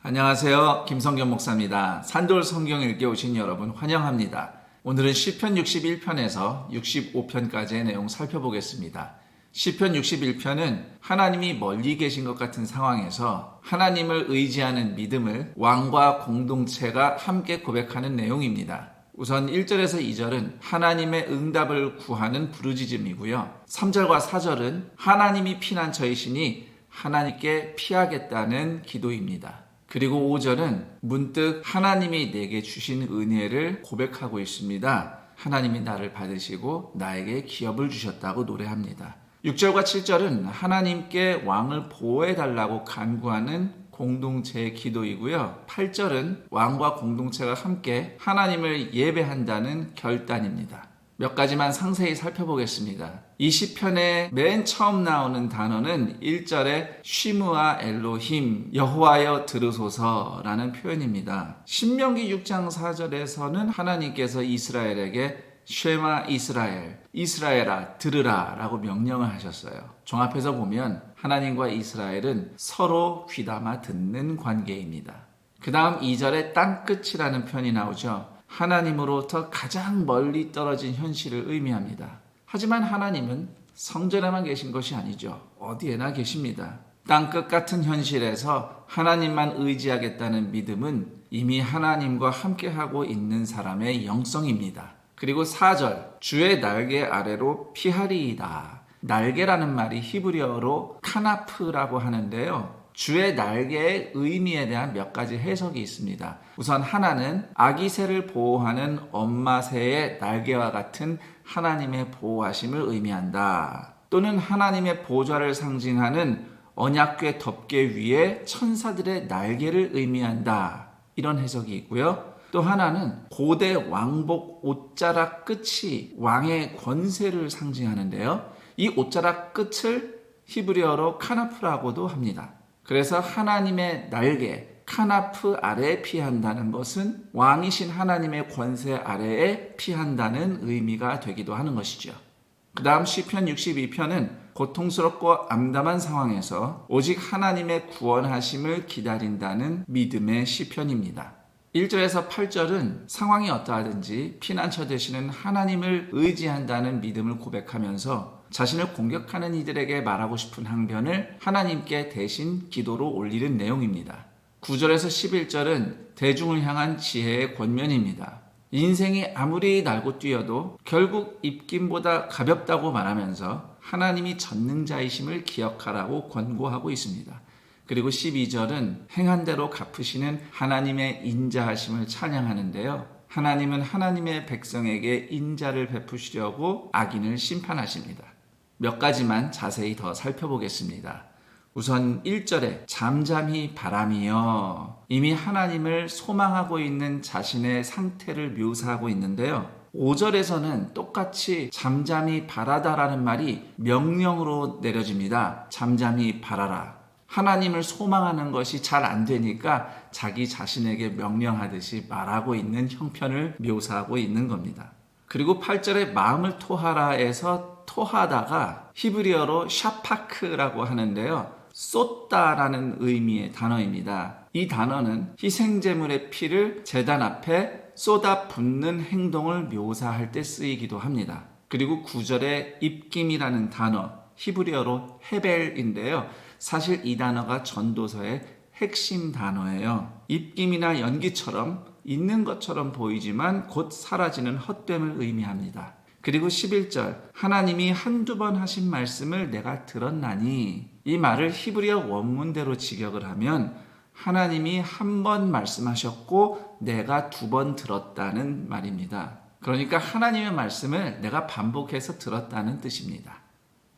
안녕하세요. 김성겸 목사입니다. 산돌 성경 읽기 오신 여러분 환영합니다. 오늘은 시편 61편에서 65편까지의 내용 살펴보겠습니다. 시편 61편은 하나님이 멀리 계신 것 같은 상황에서 하나님을 의지하는 믿음을 왕과 공동체가 함께 고백하는 내용입니다. 우선 1절에서 2절은 하나님의 응답을 구하는 부르짖음이고요. 3절과 4절은 하나님이 피난처이시니 하나님께 피하겠다는 기도입니다. 그리고 5절은 문득 하나님이 내게 주신 은혜를 고백하고 있습니다. 하나님이 나를 받으시고 나에게 기업을 주셨다고 노래합니다. 6절과 7절은 하나님께 왕을 보호해달라고 간구하는 공동체의 기도이고요. 8절은 왕과 공동체가 함께 하나님을 예배한다는 결단입니다. 몇 가지만 상세히 살펴보겠습니다. 이 시편의 맨 처음 나오는 단어는 1절에 쉬므아 엘로힘 여호와여 들으소서라는 표현입니다. 신명기 6장 4절에서는 하나님께서 이스라엘에게 쉐마 이스라엘, 이스라엘아 들으라 라고 명령을 하셨어요. 종합해서 보면 하나님과 이스라엘은 서로 귀담아 듣는 관계입니다. 그 다음 2절에 땅끝이라는 표현이 나오죠. 하나님으로부터 가장 멀리 떨어진 현실을 의미합니다. 하지만 하나님은 성전에만 계신 것이 아니죠. 어디에나 계십니다. 땅끝 같은 현실에서 하나님만 의지하겠다는 믿음은 이미 하나님과 함께하고 있는 사람의 영성입니다. 그리고 4절, 주의 날개 아래로 피하리이다. 날개라는 말이 히브리어로 카나프라고 하는데요. 주의 날개의 의미에 대한 몇 가지 해석이 있습니다. 우선 하나는 아기 새를 보호하는 엄마 새의 날개와 같은 하나님의 보호하심을 의미한다. 또는 하나님의 보좌를 상징하는 언약궤 덮개 위에 천사들의 날개를 의미한다. 이런 해석이 있고요. 또 하나는 고대 왕복 옷자락 끝이 왕의 권세를 상징하는데요. 이 옷자락 끝을 히브리어로 카나프라고도 합니다. 그래서 하나님의 날개, 카나프 아래에 피한다는 것은 왕이신 하나님의 권세 아래에 피한다는 의미가 되기도 하는 것이죠. 그 다음 시편 62편은 고통스럽고 암담한 상황에서 오직 하나님의 구원하심을 기다린다는 믿음의 시편입니다. 1절에서 8절은 상황이 어떠하든지 피난처 되시는 하나님을 의지한다는 믿음을 고백하면서 자신을 공격하는 이들에게 말하고 싶은 항변을 하나님께 대신 기도로 올리는 내용입니다. 9절에서 11절은 대중을 향한 지혜의 권면입니다. 인생이 아무리 날고 뛰어도 결국 입김보다 가볍다고 말하면서 하나님이 전능자이심을 기억하라고 권고하고 있습니다. 그리고 12절은 행한 대로 갚으시는 하나님의 인자하심을 찬양하는데요. 하나님은 하나님의 백성에게 인자를 베푸시려고 악인을 심판하십니다. 몇 가지만 자세히 더 살펴보겠습니다. 우선 1절에 잠잠히 바람이여 이미 하나님을 소망하고 있는 자신의 상태를 묘사하고 있는데요. 5절에서는 똑같이 잠잠히 바라다라는 말이 명령으로 내려집니다. 잠잠히 바라라. 하나님을 소망하는 것이 잘 안 되니까 자기 자신에게 명령하듯이 말하고 있는 형편을 묘사하고 있는 겁니다. 그리고 8절에 마음을 토하라에서 토하다가 히브리어로 샤파크라고 하는데요. 쏟다라는 의미의 단어입니다. 이 단어는 희생제물의 피를 제단 앞에 쏟아 붓는 행동을 묘사할 때 쓰이기도 합니다. 그리고 9절에 입김이라는 단어, 히브리어로 헤벨인데요. 사실 이 단어가 전도서의 핵심 단어예요. 입김이나 연기처럼 있는 것처럼 보이지만 곧 사라지는 헛됨을 의미합니다. 그리고 11절 하나님이 한두 번 하신 말씀을 내가 들었나니 이 말을 히브리어 원문대로 직역을 하면 하나님이 한 번 말씀하셨고 내가 두 번 들었다는 말입니다. 그러니까 하나님의 말씀을 내가 반복해서 들었다는 뜻입니다.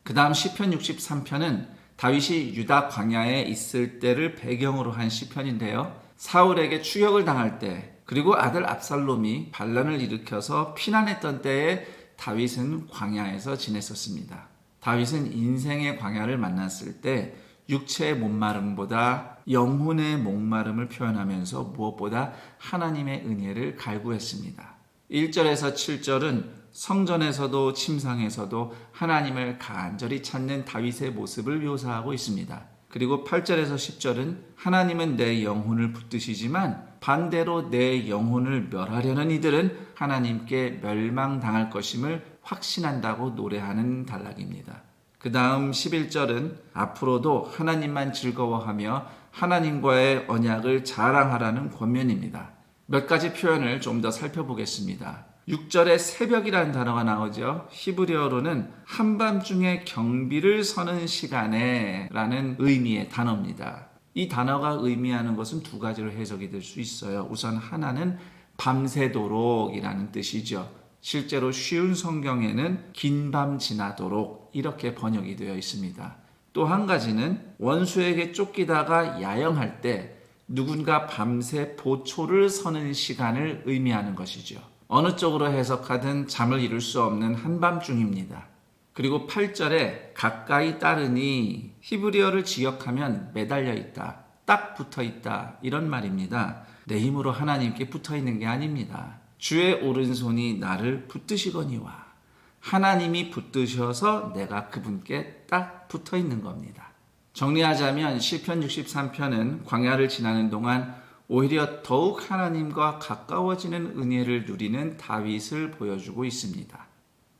그 다음 시편 63편은 다윗이 유다 광야에 있을 때를 배경으로 한 시편인데요. 사울에게 추격을 당할 때 그리고 아들 압살롬이 반란을 일으켜서 피난했던 때에 다윗은 광야에서 지냈었습니다. 다윗은 인생의 광야를 만났을 때 육체의 목마름보다 영혼의 목마름을 표현하면서 무엇보다 하나님의 은혜를 갈구했습니다. 1절에서 7절은 성전에서도 침상에서도 하나님을 간절히 찾는 다윗의 모습을 묘사하고 있습니다. 그리고 8절에서 10절은 하나님은 내 영혼을 붙드시지만 반대로 내 영혼을 멸하려는 이들은 하나님께 멸망당할 것임을 확신한다고 노래하는 단락입니다. 그 다음 11절은 앞으로도 하나님만 즐거워하며 하나님과의 언약을 자랑하라는 권면입니다. 몇 가지 표현을 좀 더 살펴보겠습니다. 6절에 새벽이라는 단어가 나오죠. 히브리어로는 한밤중에 경비를 서는 시간에 라는 의미의 단어입니다. 이 단어가 의미하는 것은 두 가지로 해석이 될 수 있어요. 우선 하나는 밤새도록 이라는 뜻이죠. 실제로 쉬운 성경에는 긴 밤 지나도록 이렇게 번역이 되어 있습니다. 또 한 가지는 원수에게 쫓기다가 야영할 때 누군가 밤새 보초를 서는 시간을 의미하는 것이죠. 어느 쪽으로 해석하든 잠을 이룰 수 없는 한밤중입니다. 그리고 8절에 가까이 따르니 히브리어를 지역하면 매달려 있다, 딱 붙어 있다 이런 말입니다. 내 힘으로 하나님께 붙어 있는 게 아닙니다. 주의 오른손이 나를 붙드시거니와 하나님이 붙드셔서 내가 그분께 딱 붙어 있는 겁니다. 정리하자면 시편 63편은 광야를 지나는 동안 오히려 더욱 하나님과 가까워지는 은혜를 누리는 다윗을 보여주고 있습니다.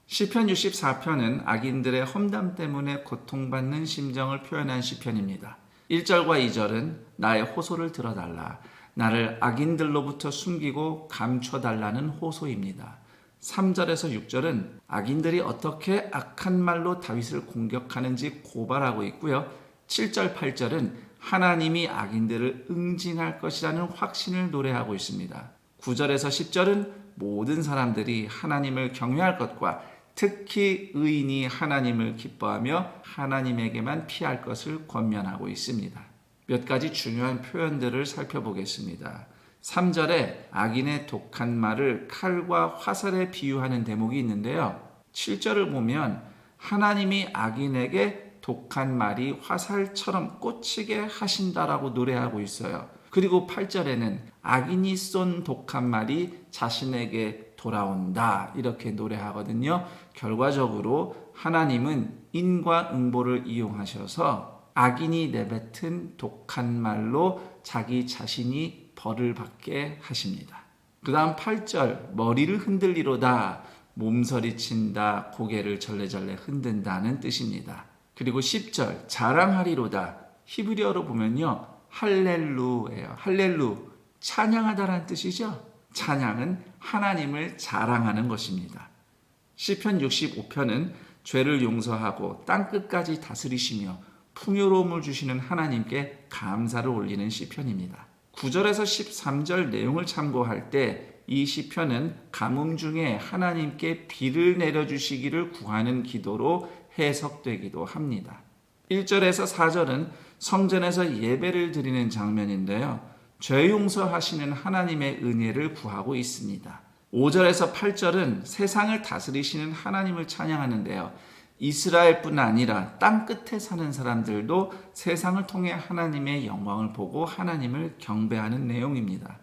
시편 64편은 악인들의 험담 때문에 고통받는 심정을 표현한 시편입니다. 1절과 2절은 나의 호소를 들어달라, 나를 악인들로부터 숨기고 감춰달라는 호소입니다. 3절에서 6절은 악인들이 어떻게 악한 말로 다윗을 공격하는지 고발하고 있고요. 7절, 8절은 하나님이 악인들을 응징할 것이라는 확신을 노래하고 있습니다. 9절에서 10절은 모든 사람들이 하나님을 경외할 것과 특히 의인이 하나님을 기뻐하며 하나님에게만 피할 것을 권면하고 있습니다. 몇 가지 중요한 표현들을 살펴보겠습니다. 3절에 악인의 독한 말을 칼과 화살에 비유하는 대목이 있는데요. 7절을 보면 하나님이 악인에게 독한 말이 화살처럼 꽂히게 하신다라고 노래하고 있어요. 그리고 8절에는 악인이 쏜 독한 말이 자신에게 돌아온다 이렇게 노래하거든요. 결과적으로 하나님은 인과응보를 이용하셔서 악인이 내뱉은 독한 말로 자기 자신이 벌을 받게 하십니다. 그 다음 8절 머리를 흔들리로다, 몸서리 친다, 고개를 절레절레 흔든다는 뜻입니다. 그리고 10절 자랑하리로다, 히브리어로 보면요 할렐루예요. 할렐루, 찬양하다라는 뜻이죠. 찬양은 하나님을 자랑하는 것입니다. 시편 65편은 죄를 용서하고 땅끝까지 다스리시며 풍요로움을 주시는 하나님께 감사를 올리는 시편입니다. 9절에서 13절 내용을 참고할 때 이 시편은 가뭄 중에 하나님께 비를 내려주시기를 구하는 기도로 해석되기도 합니다. 1절에서 4절은 성전에서 예배를 드리는 장면인데요. 죄 용서하시는 하나님의 은혜를 구하고 있습니다. 5절에서 8절은 세상을 다스리시는 하나님을 찬양하는데요. 이스라엘뿐 아니라 땅끝에 사는 사람들도 세상을 통해 하나님의 영광을 보고 하나님을 경배하는 내용입니다.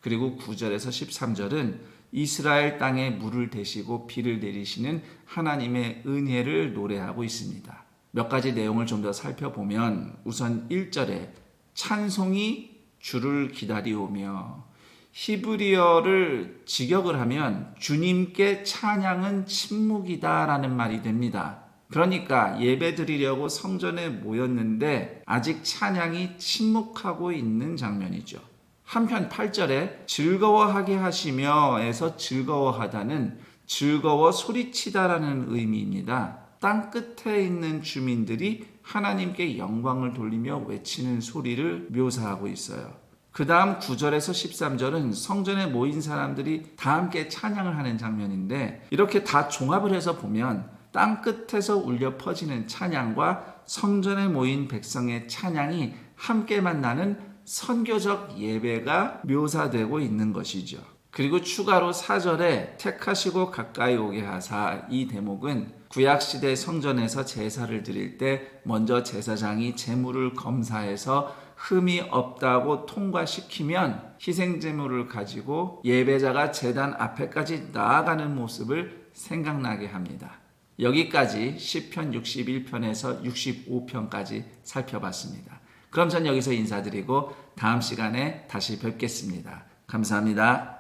그리고 9절에서 13절은 이스라엘 땅에 물을 대시고 비를 내리시는 하나님의 은혜를 노래하고 있습니다. 몇 가지 내용을 좀 더 살펴보면 우선 1절에 찬송이 주를 기다리오며, 히브리어를 직역을 하면 주님께 찬양은 침묵이다라는 말이 됩니다. 그러니까 예배 드리려고 성전에 모였는데 아직 찬양이 침묵하고 있는 장면이죠. 한편 8절에 즐거워하게 하시며에서 즐거워하다는 즐거워 소리치다라는 의미입니다. 땅 끝에 있는 주민들이 하나님께 영광을 돌리며 외치는 소리를 묘사하고 있어요. 그 다음 9절에서 13절은 성전에 모인 사람들이 다 함께 찬양을 하는 장면인데, 이렇게 다 종합을 해서 보면 땅 끝에서 울려 퍼지는 찬양과 성전에 모인 백성의 찬양이 함께 만나는 선교적 예배가 묘사되고 있는 것이죠. 그리고 추가로 4절에 택하시고 가까이 오게 하사, 이 대목은 구약시대 성전에서 제사를 드릴 때 먼저 제사장이 제물을 검사해서 흠이 없다고 통과시키면 희생제물을 가지고 예배자가 제단 앞에까지 나아가는 모습을 생각나게 합니다. 여기까지 시편 61편에서 65편까지 살펴봤습니다. 그럼 전 여기서 인사드리고 다음 시간에 다시 뵙겠습니다. 감사합니다.